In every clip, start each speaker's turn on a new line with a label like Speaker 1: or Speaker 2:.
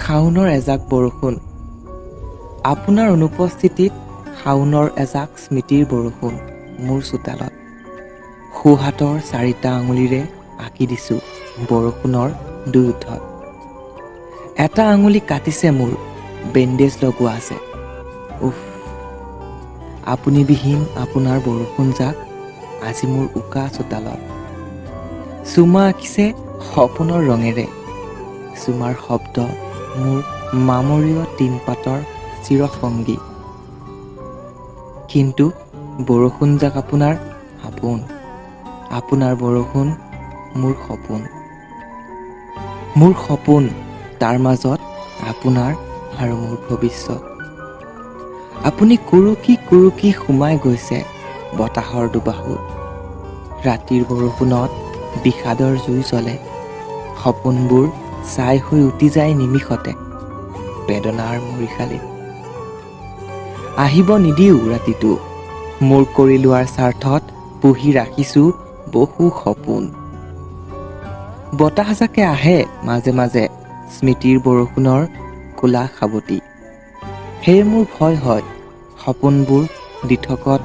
Speaker 1: শাওনৰ এজাক বৰষুণ, আপোনাৰ অনুপস্থিতিত শাওনৰ এজাক স্মৃতিৰ বৰষুণ মোৰ চোতালত। সোঁহাতৰ 4টা আঙুলিৰে আঁকি দিছোঁ বৰষুণৰ 2 ওঠত। এটা আঙুলি কাটিছে মোৰ, বেণ্ডেজ লগোৱা আছে। উফ, আপুনি বিহীন আপোনাৰ বৰষুণ জাক আজি মোৰ উকা চোতালত। চুমা আঁকিছে সপোনৰ ৰঙেৰে, চুমাৰ শব্দ মোৰ মামৰীয় টিনপাতৰ চিৰসংগী। কিন্তু বৰষুণ জাক আপোনাৰ আপোন, আপোনাৰ বৰষুণ মোৰ সপোন। মোৰ সপোন, তাৰ মাজত আপোনাৰ আৰু মোৰ ভৱিষ্যত। আপুনি কুৰুকি কুৰুকি সোমাই গৈছে বতাহৰ দুবাহুত। ৰাতিৰ বৰষুণত বিষাদৰ জুই জ্বলে, সপোনবোৰ ছাই হৈ উটি যায় নিমিষতে বেদনাৰ মৰিশালীত। আহিব নিদিওঁ ৰাতিটো, মোৰ কৰি লোৱাৰ স্বাৰ্থত পুহি ৰাখিছোঁ বহু সপোন। বতাহজাকে আহে মাজে মাজে স্মৃতিৰ বৰষুণৰ কোলা সাৱটি। সেয়ে মোৰ ভয় হয় সপোনবোৰ দিঠকত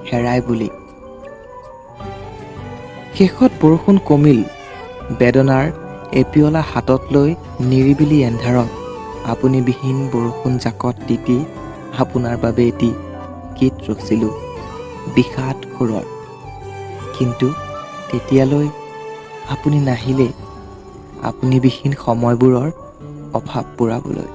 Speaker 1: হেৰাই বুলি। শেষত বৰষুণ কমিল, বেদনাৰ এপিয়লা হাতত লৈ নিৰিবিলি এন্ধাৰত আপুনি বিহীন বৰষুণ জাকত তিতি আপোনাৰ বাবে এটি গীত ৰচিলোঁ বিষাদ সুৰত। কিন্তু তেতিয়ালৈ আপুনি নাহিলে, আপুনি বিহীন সময়বোৰৰ অভাৱ পূৰাবলৈ।